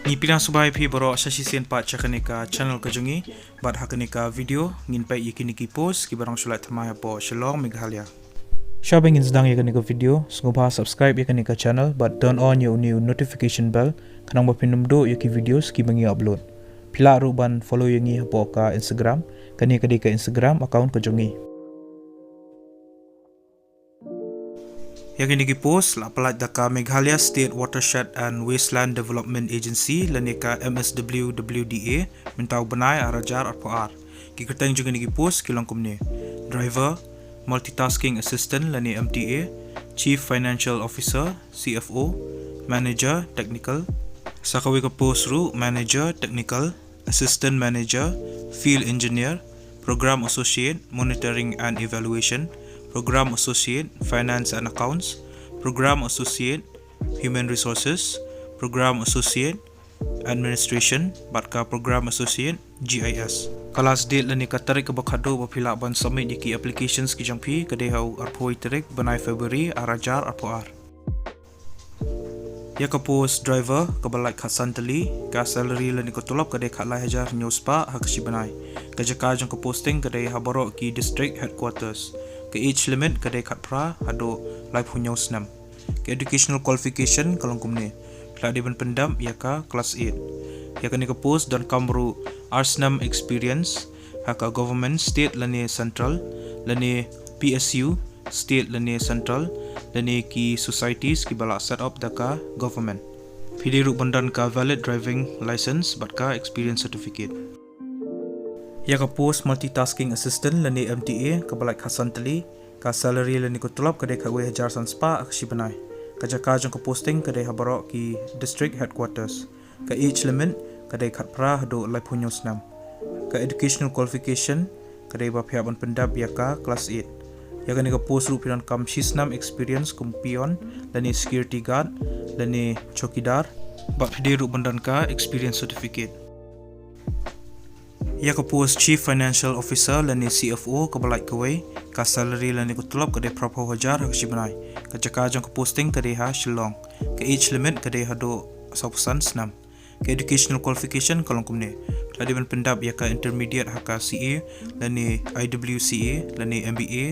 Ni pirang subai phi borok sasisen pat chakanika channel kajungi bat hakanika video ngin pai ikiniki post ki barang sulat thamai po Shillong Meghalaya. Shabang insdang yakanika video sngubha subscribe yakanika channel but turn on your new notification bell kanang bapinum do yaki videos ki bangi upload. Pila ruban follow yangi hapo ka Instagram kani kadika Instagram account kajungi. Yakiniki post la palat daka Meghalaya State Watershed and Wasteland Development Agency lanika MSWWDA mentau benai arajar RPR. Kikatang juga niki post kilang kumne. Driver, multitasking assistant lani MTA, Chief Financial Officer CFO, Manager Technical. Sakawi ka post ru Manager Technical, Assistant Manager, Field Engineer, Program Associate Monitoring and Evaluation, Program Associate Finance and Accounts, Program Associate Human Resources, Program Associate Administration, batka Program Associate GIS. Kalas date lani katarik kebakhado bapila ban submit yaki applications ki jangpi kadehau arpoi tarik banai February arajar arpoar. Ya ka post driver kabalai khasan tali ka salary lani kotolop kadeh khalai hajar nyospa hakashi banai. Kajaka jang ka posting kadeh habaro ki district headquarters. Ke age limit kadai khat pra hado live hunyau snam. Ke educational qualification kalong kumne. Keladi ban pendam yaka class 8. Yaka ni ka post dan kamru arsnam experience haka government state lani central lani PSU state lani central lani ki societies ki bala set up daka government. Pidiru bandan ka valid driving license batka experience certificate. Yaka post multitasking assistant lani MTA kabalai khasan tali ka salary lani kutulap kadai khawe hajar sanspa akshi banai. Kajaka jang ka posting kadai habaro ki district headquarters. Ka age limit kadai khat pra hado lai punyo snam. Ka educational qualification kadai ba phiaban pendap yaka class 8. Yaka ni ka post ru piran kam shisnam experience kumpion lani security guard lani chokidar ba phidiru bandan ka experience certificate. Yaka post Chief Financial Officer lani CFO kabalai kawai ka salary lani kutulap kadai prapo hajar hakshi banai. Kajaka jang ka posting kadai ha Shillong. Ka age limit kadai hado asapusan snam. Ka educational qualification kalong kumne. Keladi ban pendap yaka intermediate haka CA lani IWCA lani MBA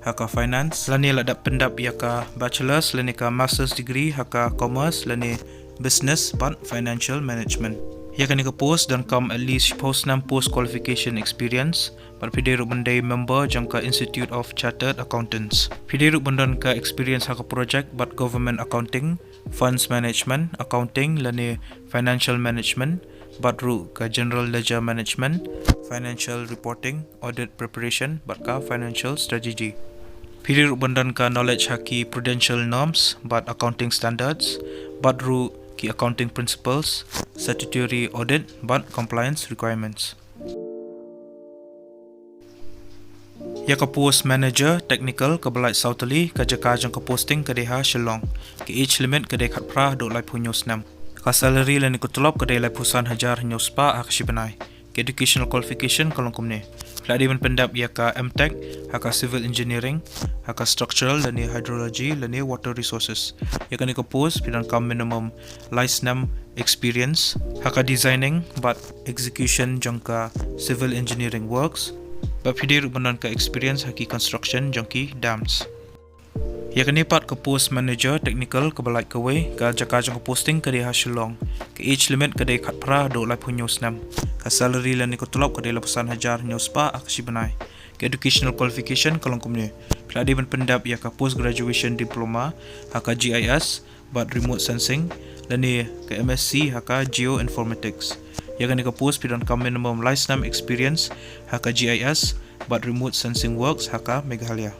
haka finance lani ladap pendap yaka bachelors lani ka master's degree haka commerce lani business but financial management. Yaka ni ka post dan kam at least post nam post qualification experience par pidiru bandai member jangka Institute of Chartered Accountants. Pidiru bandan ka experience haka project but government accounting, funds management, accounting lani financial management, badru ka general ledger management, financial reporting, audit preparation, but ka financial strategy. Pidiru bandan ka knowledge haki prudential norms, but accounting standards, badru ki accounting principles, statutory audit, but compliance requirements. Yaka post manager technical kabalai sautali kajaka jang ka posting kadeha Shillong. Ki age limit kadai khat pra do lai punyo snam. Ka salary lani kutulop kadai lai pusan hajar nyospa akshi banai. Ki educational qualification kalong kumne. Keladi ban pendap yaka MTech haka civil engineering haka structural lani hydrology lani water resources. Yaka ni ka post pidang kam minimum license experience haka designing but execution jangka civil engineering works. Bapidir ubanan ka experience haki construction jangki dams. Yaka ni pat ka post manager technical kabalai kawai ka jaka jang ka posting kadai ha Shillong. Ka age limit kadai khat pra do lai punyo snam. Ka salary lani ko tulop kadai lapusan hajar nyospa akshi banai. Ka educational qualification kalong kumne. Keladi ban pendap yaka post graduation diploma haka GIS but remote sensing lani ka MSc haka geoinformatics. Yaka ni ka post pidan ka minimum license experience haka GIS but remote sensing works haka Meghalaya.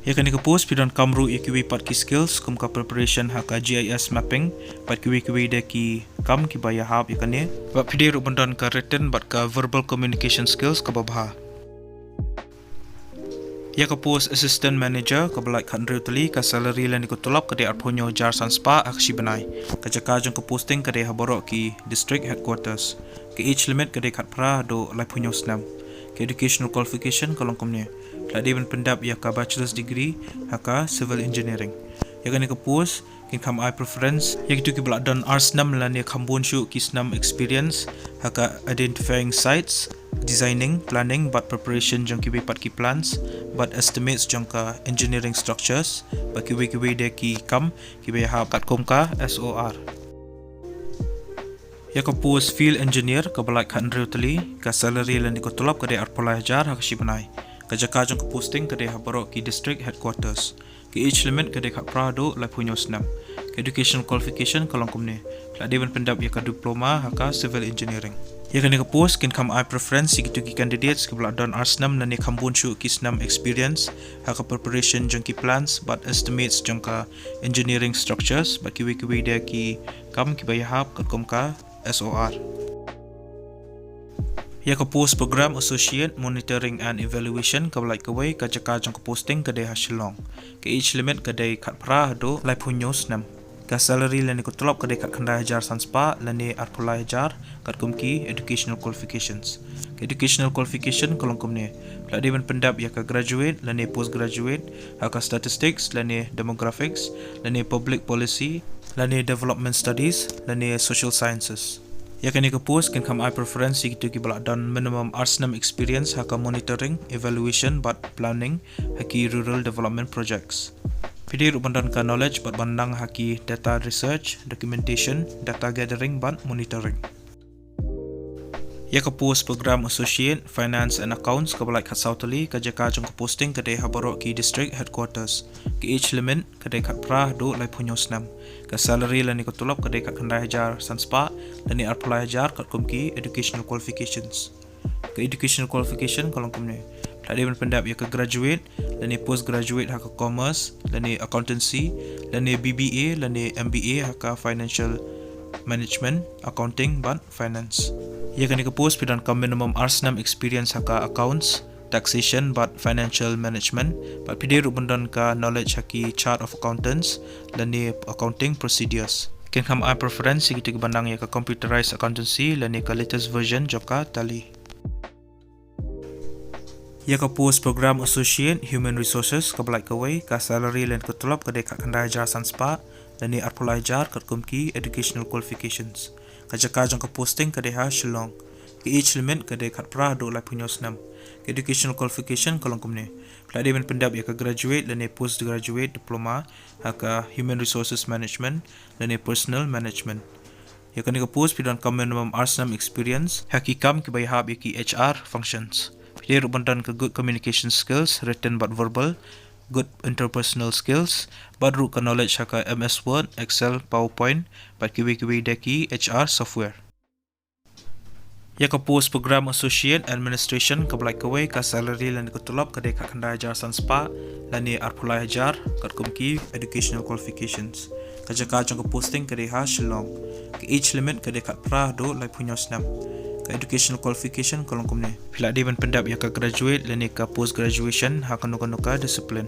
Yaka ni ka post pidan kamru ikiwi pat ki skills kum ka preparation haka GIS mapping pat kiwi de ki kam ki baya hab yaka ni bat pidiru bandan ka written but ka verbal communication skills ka babha. Yaka post assistant manager kabalai khandru tali ka salary lani ko tulap kadai arphonyo jar sanspa akshi banai. Kajaka jang ka posting kadai habaro ki district headquarters. Ke age limit kadai khat pra do lai punyo snam. ke educational qualification kolong komne tadi ben pendap ya ka bachelor's degree haka civil engineering ya kan ke post kin kam I preference ya gitu ki belak don R6 lan ya kambon shu kisnam experience haka identifying sites, designing, planning, but preparation jong ki pat ki plans, but estimates jong ka engineering structures, but ki de ki kam ki be ha kat kom ka SOR. Ya ka post field engineer ka balak kan reutali ka salary lan ko tolap ka de arpolai jar ha shi banai. Ka jaka jong ka posting ka de ha barok ki district headquarters. Ki age limit ka de ka prado la punyo snam. Ka educational qualification kalong komne. La de ben pendap ya ka diploma ha ka civil engineering. Ya kan ka post kin kam I preference gitu ki candidates ke belak don R6 lan ni kambun shu ki snam experience ha ka preparation jong ki plans but estimates jong ka engineering structures ba ki de ki kam ki bayahap ka kom ka SOR. Ya ka post program associate monitoring and evaluation ka belak kawai ka jaka jong ka posting ka de ha Shillong. Ka age limit ka de kat pra do lai punyo snam. Ka salary lan ko tolop ka de kat khandai hajar sanspa lan ni arpulai hajar kat kumki educational qualifications. Ka educational qualification kolong kumne la de ben pendap ya ka graduate lan ni postgraduate ha ka statistics lan ni demographics lan ni public policy lan ni development studies lan ni social sciences. Ya kan ka post kan kam I preference gitu ki balak don minimum R6 experience ha ka monitoring evaluation but planning ha ki rural development projects. Pidir ubandan ka knowledge but bandang haki data research, documentation, data gathering but monitoring. Ya ka post program associate finance and accounts ka balai khat sautali ka jaka jong ka posting ka de habarok ki district headquarters. Ki age limit ka de khat pra do lai punyo snam. Ka salary lan ni ko tulop ka de khat khandai hajar sanspa lan ni apply hajar kat kumki educational qualifications. Ka educational qualification kolong kumne tadi ben pendap ya ka graduate lan ni postgraduate ha ka commerce lan ni accountancy lan ni BBA lan ni MBA ha ka financial management accounting but finance. Ya kan ka post pidan ka minimum R6 experience ha ka accounts taxation but financial management but pidir ubandan ka knowledge ha ki chart of accountants lan ni accounting procedures. Ken kam I preference gitu ke bandang ya ka computerized accountancy lan ni ka latest version job ka tali. Ya ka post program associate human resources ka balai kawai ka salary lan ko tolop ka de ka khandai jar sanspa lan ni arpulai jar ka kumki educational qualifications. Ka jaka jong ka posting ka de ha Shillong. Ki age limit ka de kat pra do lai punyo snam. Ka educational qualification kolong kumne. Plade ben pendap ya ka graduate lan ni postgraduate diploma ha ka human resources management lan ni personal management. Ya kan ka post pidan ka minimum R6 experience hakikam ki bayhab ya ki HR functions. Dia rubandan ke good communication skills, written but verbal, good interpersonal skills, baru ke knowledge haka MS Word, Excel, PowerPoint, but kiwi deki HR software. Ya ka post program associate administration ke belai kawai ka salary lan ko tolop ke deka khandai hajar sanspa lan ni arpulai hajar kat kumki educational qualifications. Ka jaka jong ka posting ke deha Shillong. Ke age limit ke dekat pra do lai punyo snam. Ka educational qualification kolong kumne pila di ben pendap ya ka graduate lan ka post graduation ha ka nuka discipline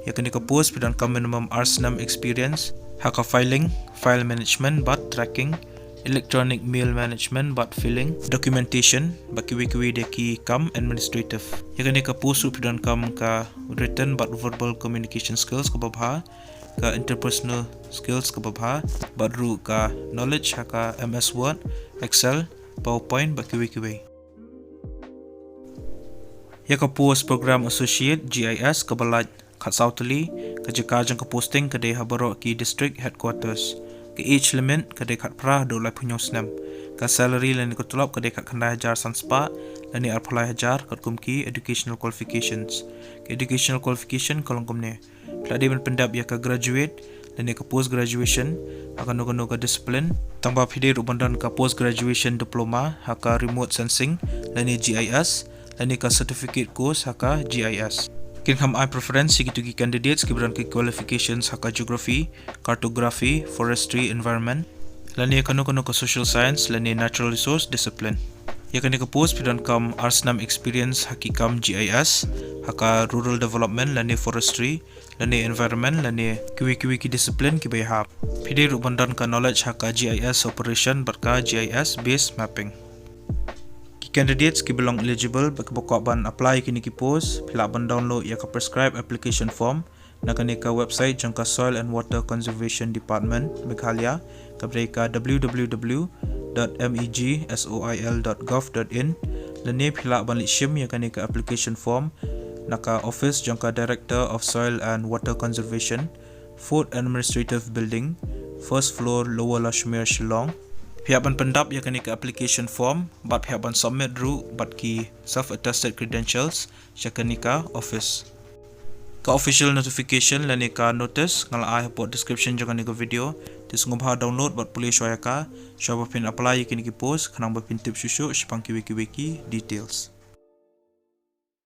ya ka post pidan ka minimum R6 experience ha ka filing file management but tracking electronic mail management but filling documentation ba kiwi de ki kam administrative ya ka post pidan kam ka written but verbal communication skills ka babha ka interpersonal skills ka babha baru ka knowledge ha ka MS Word Excel PowerPoint ba kiwi. Ya ka post program associate GIS ka balaj khat sautali ka jaka jang ka posting ka de habaro ki district headquarters. Ka age limit ka de khat pra do lai punyo snam. Ka salary lan ko tulop ka de khat khandai hajar sanspa lan ni arpulai hajar kat kumki educational qualifications. Ka educational qualification kolong kumne. Plade ben pendap ya ka graduate lan ka post graduation akan nuka discipline tambah pidir ubandan ka post graduation diploma haka remote sensing lan GIS lan ka certificate course haka GIS. Kin ham I preference gitu ki candidates ki beran ki qualifications haka geography, cartography, forestry, environment lan ka nuka social science lan natural resource discipline. Ya kan ka post pidan kam R6 experience hakikam GIS haka rural development lan forestry lan environment lan kiwi ki discipline ki bayhap pidir ubandan ka knowledge haka GIS operation barka GIS based mapping. Candidates ki belong eligible bakbokok ban apply kini ki post phila ban download ya ka prescribe application form na kani ka website jangka Soil and Water Conservation Department Meghalaya ka breka www.megsoil.gov.in lani phila ban lishim ya kani ka application form naka office jangka Director of Soil and Water Conservation, Food Administrative Building, first floor Lower Lashmere, Shillong. Pihak ban pendap ya kani ke application form bat pihak ban submit ru bat ki self attested credentials ya kani ka office ka official notification lani ka notice ngala ai report description jangan ni ko video tis ngobha download bat pulih shoya ka shoba pin apply kini ki post khanang ba pin tip shushu shpang ki wiki details.